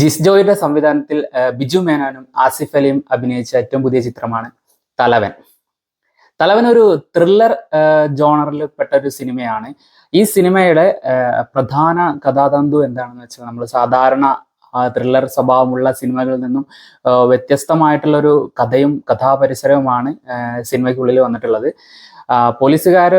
ജിസ് ജോയുടെ സംവിധാനത്തിൽ ബിജു മേനോനും ആസിഫ് അലിയും അഭിനയിച്ച ഏറ്റവും പുതിയ ചിത്രമാണ് തലവൻ. തലവൻ ഒരു ത്രില്ലർ ജോണറിൽ പെട്ട ഒരു സിനിമയാണ്. ഈ സിനിമയുടെ പ്രധാന കഥാതന്തു എന്താണെന്ന് വെച്ചാൽ നമ്മൾ സാധാരണ ത്രില്ലർ സ്വഭാവമുള്ള സിനിമകളിൽ നിന്നും വ്യത്യസ്തമായിട്ടുള്ള ഒരു കഥയും കഥാപരിസരവുമാണ് സിനിമയ്ക്കുള്ളിൽ വന്നിട്ടുള്ളത്. പോലീസുകാർ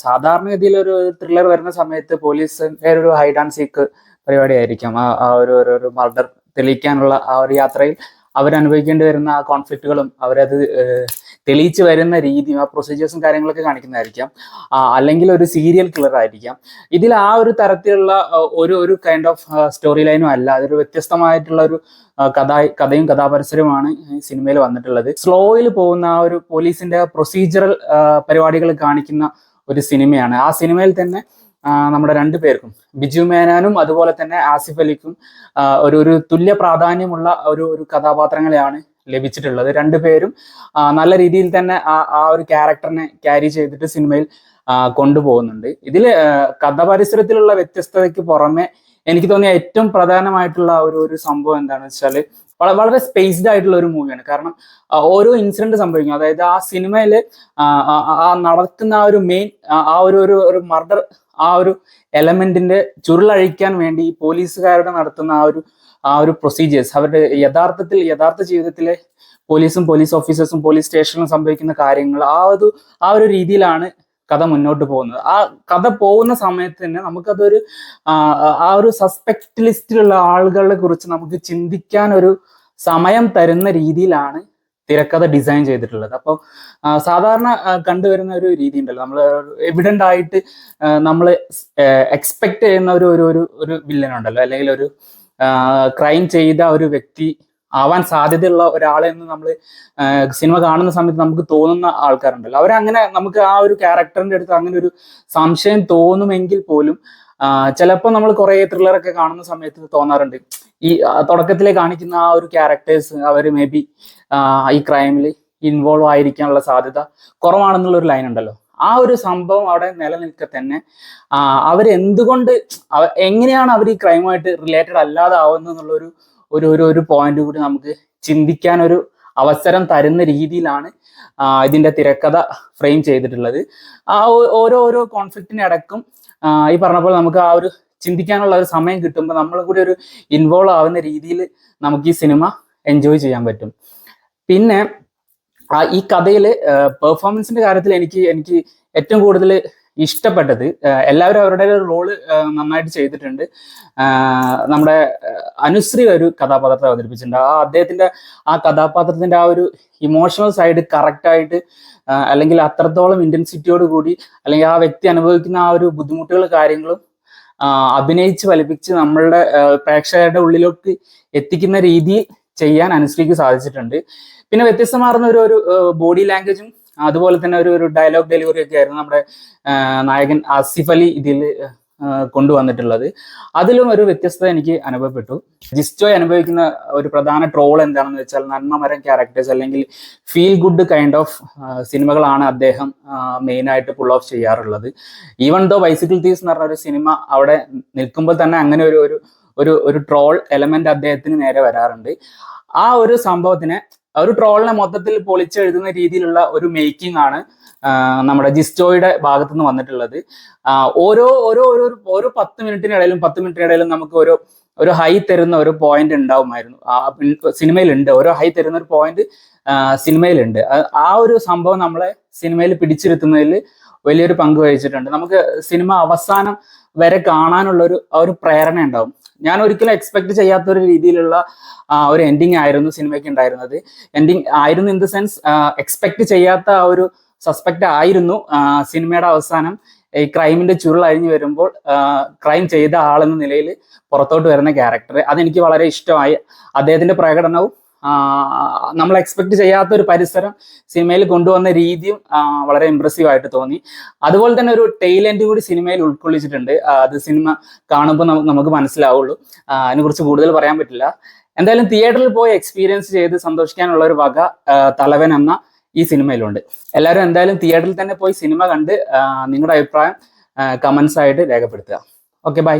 സാധാരണഗതിയിൽ ഒരു ത്രില്ലർ വരുന്ന സമയത്ത് പോലീസുകാർ ഒരു ഹൈഡ് ആൻഡ് സീക്ക് പരിപാടിയായിരിക്കാം. ആ ഒരു മർഡർ തെളിയിക്കാനുള്ള ആ ഒരു യാത്രയിൽ അവരനുഭവിക്കേണ്ടി വരുന്ന ആ കോൺഫ്ലിക്റ്റുകളും അവരത് തെളിയിച്ച് വരുന്ന രീതിയും ആ പ്രൊസീജിയേഴ്സും കാര്യങ്ങളൊക്കെ കാണിക്കുന്നതായിരിക്കാം. അല്ലെങ്കിൽ ഒരു സീരിയൽ കില്ലർ ആയിരിക്കാം. ഇതിൽ ആ ഒരു തരത്തിലുള്ള ഒരു കൈൻഡ് ഓഫ് സ്റ്റോറി ലൈനും അല്ല. അതൊരു വ്യത്യസ്തമായിട്ടുള്ള ഒരു കഥയും കഥാപരിസരവുമാണ് ഈ സിനിമയിൽ വന്നിട്ടുള്ളത്. സ്ലോയിൽ പോകുന്ന ആ ഒരു പോലീസിന്റെ പ്രൊസീജിയറൽ പരിപാടികൾ കാണിക്കുന്ന ഒരു സിനിമയാണ്. ആ സിനിമയിൽ തന്നെ നമ്മുടെ രണ്ടു പേർക്കും, ബിജു മേനോനും അതുപോലെ തന്നെ ആസിഫ് അലിക്കും ഒരു തുല്യ പ്രാധാന്യമുള്ള ഒരു കഥാപാത്രങ്ങളെയാണ് ലഭിച്ചിട്ടുള്ളത്. രണ്ടുപേരും നല്ല രീതിയിൽ തന്നെ ആ ഒരു ക്യാരക്ടറിനെ ക്യാരി ചെയ്തിട്ട് സിനിമയിൽ കൊണ്ടുപോകുന്നുണ്ട്. ഇതിൽ കഥാപരിസരത്തിലുള്ള വ്യത്യസ്തതയ്ക്ക് പുറമെ എനിക്ക് തോന്നിയ ഏറ്റവും പ്രധാനമായിട്ടുള്ള ഒരു സംഭവം എന്താണെന്ന് വെച്ചാൽ വളരെ സ്പേസ്ഡ് ആയിട്ടുള്ള ഒരു മൂവിയാണ്. കാരണം ഓരോ ഇൻസിഡന്റ് സംഭവിക്കും. അതായത് ആ സിനിമയിൽ നടക്കുന്ന ആ ഒരു മെയിൻ ആ ഒരു മർഡർ ആ ഒരു എലമെന്റിന്റെ ചുരുളഴിക്കാൻ വേണ്ടി ഈ പോലീസുകാരുടെ നടത്തുന്ന ആ ഒരു പ്രൊസീജിയേഴ്സ്, അവരുടെ യഥാർത്ഥ ജീവിതത്തിലെ പോലീസും പോലീസ് ഓഫീസേഴ്സും പോലീസ് സ്റ്റേഷനിലും സംഭവിക്കുന്ന കാര്യങ്ങൾ ആ ഒരു രീതിയിലാണ് കഥ മുന്നോട്ട് പോകുന്നത്. ആ കഥ പോകുന്ന സമയത്ത് തന്നെ നമുക്കതൊരു ആ ഒരു സസ്പെക്ട് ലിസ്റ്റിലുള്ള ആളുകളെ കുറിച്ച് നമുക്ക് ചിന്തിക്കാൻ ഒരു സമയം തരുന്ന രീതിയിലാണ് തിരക്കഥ ഡിസൈൻ ചെയ്തിട്ടുള്ളത്. അപ്പോൾ സാധാരണ കണ്ടുവരുന്ന ഒരു രീതി ഉണ്ടല്ലോ, നമ്മൾ എവിഡന്റ് ആയിട്ട് നമ്മൾ എക്സ്പെക്ട് ചെയ്യുന്ന ഒരു വില്ലൻ ഉണ്ടല്ലോ, അല്ലെങ്കിൽ ഒരു ക്രൈം ചെയ്ത ഒരു വ്യക്തി ആവാൻ സാധ്യതയുള്ള ഒരാളെ എന്ന് നമ്മൾ സിനിമ കാണുന്ന സമയത്ത് നമുക്ക് തോന്നുന്ന ആൾക്കാരുണ്ടല്ലോ. അവരങ്ങനെ നമുക്ക് ആ ഒരു ക്യാരക്ടറിന്റെ അടുത്ത് അങ്ങനെ ഒരു സംശയം തോന്നുമെങ്കിൽ പോലും ചിലപ്പോൾ നമ്മൾ കുറെ ത്രില്ലറൊക്കെ കാണുന്ന സമയത്ത് തോന്നാറുണ്ട്, ഈ തുടക്കത്തിലെ കാണിക്കുന്ന ആ ഒരു ക്യാരക്ടേഴ്സ് അവർ മേ ബി ഈ ക്രൈമിൽ ഇൻവോൾവ് ആയിരിക്കാനുള്ള സാധ്യത കുറവാണെന്നുള്ള ഒരു ലൈൻ ഉണ്ടല്ലോ. ആ ഒരു സംഭവം അവിടെ നിലനിൽക്കെ തന്നെ അവരെന്തുകൊണ്ട് എങ്ങനെയാണ് അവർ ഈ ക്രൈമുമായിട്ട് റിലേറ്റഡ് അല്ലാതെ ആവുന്നത് എന്നുള്ള ഒരു പോയിന്റ് കൂടി നമുക്ക് ചിന്തിക്കാൻ ഒരു അവസരം തരുന്ന രീതിയിലാണ് ഇതിന്റെ തിരക്കഥ ഫ്രെയിം ചെയ്തിട്ടുള്ളത്. ആ ഓരോ കോൺഫ്ലിക്റ്റിനടക്കം ഈ പറഞ്ഞ പോലെ നമുക്ക് ആ ഒരു ചിന്തിക്കാനുള്ള ഒരു സമയം കിട്ടുമ്പോൾ നമ്മൾ കൂടി ഒരു ഇൻവോൾവ് ആവുന്ന രീതിയിൽ നമുക്ക് ഈ സിനിമ എൻജോയ് ചെയ്യാൻ പറ്റും. പിന്നെ ഈ കഥയിൽ പെർഫോമൻസിന്റെ കാര്യത്തിൽ എനിക്ക് ഏറ്റവും കൂടുതൽ ഇഷ്ടപ്പെട്ടത്, എല്ലാവരും അവരുടെ ഒരു റോള് നന്നായിട്ട് ചെയ്തിട്ടുണ്ട്. നമ്മുടെ അനുശ്രീ ഒരു കഥാപാത്രത്തെ അവതരിപ്പിച്ചിട്ടുണ്ട്. അദ്ദേഹത്തിന്റെ ആ കഥാപാത്രത്തിന്റെ ആ ഒരു ഇമോഷണൽ സൈഡ് കറക്റ്റായിട്ട്, അല്ലെങ്കിൽ അത്രത്തോളം ഇന്റൻസിറ്റിയോട് കൂടി, അല്ലെങ്കിൽ ആ വ്യക്തി അനുഭവിക്കുന്ന ആ ഒരു ബുദ്ധിമുട്ടുകൾ കാര്യങ്ങളും അഭിനയിച്ച് ഫലിപ്പിച്ച് നമ്മളുടെ പ്രേക്ഷകരുടെ ഉള്ളിലോട്ട് എത്തിക്കുന്ന രീതിയിൽ ചെയ്യാൻ അനുശ്രീക്ക് സാധിച്ചിട്ടുണ്ട്. പിന്നെ വ്യത്യസ്തമാർന്ന ഒരു ബോഡി ലാംഗ്വേജും അതുപോലെ തന്നെ ഒരു ഡയലോഗ് ഡെലിവറി ഒക്കെ ആയിരുന്നു നമ്മുടെ നായകൻ ആസിഫ് അലി ഇതിൽ കൊണ്ടുവന്നിട്ടുള്ളത്. അതിലും ഒരു വ്യത്യസ്തത എനിക്ക് അനുഭവപ്പെട്ടു. ജിസ് ജോയ് അനുഭവിക്കുന്ന ഒരു പ്രധാന ട്രോൾ എന്താണെന്ന് വെച്ചാൽ നന്മമരം ക്യാരക്ടേഴ്സ് അല്ലെങ്കിൽ ഫീൽ ഗുഡ് കൈൻഡ് ഓഫ് സിനിമകളാണ് അദ്ദേഹം മെയിനായിട്ട് പുൾ ഓഫ് ചെയ്യാറുള്ളത്. ഈവൻ ദോ ബൈസിക്കിൾ തീവ്സ് എന്ന് പറഞ്ഞ ഒരു സിനിമ അവിടെ നിൽക്കുമ്പോൾ തന്നെ അങ്ങനെ ഒരു ട്രോൾ എലമെന്റ് അദ്ദേഹത്തിന് നേരെ വരാറുണ്ട്. ആ ഒരു സംഭവത്തിനെ, ഒരു ട്രോളിനെ മൊത്തത്തിൽ പൊളിച്ചെഴുതുന്ന രീതിയിലുള്ള ഒരു മേക്കിംഗ് ആണ് നമ്മുടെ ജിസ് ജോയുടെ ഭാഗത്തു നിന്ന് വന്നിട്ടുള്ളത്. ഓരോ 10 മിനിറ്റിനിടയിലും നമുക്ക് ഒരു ഹൈ തരുന്ന ഒരു പോയിന്റ് ഉണ്ടാവുമായിരുന്നു. സിനിമയിലുണ്ട്, ഓരോ ഹൈ തരുന്ന ഒരു പോയിന്റ് സിനിമയിലുണ്ട്. ആ ഒരു സംഭവം നമ്മളെ സിനിമയിൽ പിടിച്ചിരുത്തുന്നതിൽ വലിയൊരു പങ്ക് വഹിച്ചിട്ടുണ്ട്. നമുക്ക് സിനിമ അവസാനം വരെ കാണാനുള്ള ഒരു പ്രേരണ ഉണ്ടാവും. ഞാൻ ഒരിക്കലും എക്സ്പെക്ട് ചെയ്യാത്തൊരു രീതിയിലുള്ള ഒരു എൻഡിങ് ആയിരുന്നു സിനിമയ്ക്ക് ഉണ്ടായിരുന്നത്. എൻഡിങ് ആയിരുന്നു ഇൻ ദ സെൻസ്, എക്സ്പെക്ട് ചെയ്യാത്ത ആ ഒരു സസ്പെക്ട് ആയിരുന്നു സിനിമയുടെ അവസാനം ഈ ക്രൈമിന്റെ ചുരുൾ അഴിഞ്ഞു വരുമ്പോൾ ക്രൈം ചെയ്ത ആളെന്ന നിലയിൽ പുറത്തോട്ട് വരുന്ന ക്യാരക്ടർ. അതെനിക്ക് വളരെ ഇഷ്ടമായി. അദ്ദേഹത്തിന്റെ പ്രകടനവും നമ്മൾ എക്സ്പെക്ട് ചെയ്യാത്ത ഒരു പരിസരം സിനിമയിൽ കൊണ്ടുവന്ന രീതിയും വളരെ ഇംപ്രസീവ് ആയിട്ട് തോന്നി. അതുപോലെ തന്നെ ഒരു ടെയിൽ എൻഡ് കൂടി സിനിമയിൽ ഉൾക്കൊള്ളിച്ചിട്ടുണ്ട്. അത് സിനിമ കാണുമ്പോൾ നമുക്ക് മനസ്സിലാവുള്ളൂ. അതിനെക്കുറിച്ച് കൂടുതൽ പറയാൻ പറ്റില്ല. എന്തായാലും തിയേറ്ററിൽ പോയി എക്സ്പീരിയൻസ് ചെയ്ത് സന്തോഷിക്കാനുള്ള ഒരു വക തലവൻ എന്ന ഈ സിനിമയിലുണ്ട്. എല്ലാവരും എന്തായാലും തിയേറ്ററിൽ തന്നെ പോയി സിനിമ കണ്ട് നിങ്ങളുടെ അഭിപ്രായം കമന്റ്സ് ആയിട്ട് രേഖപ്പെടുത്തുക. Okay, by.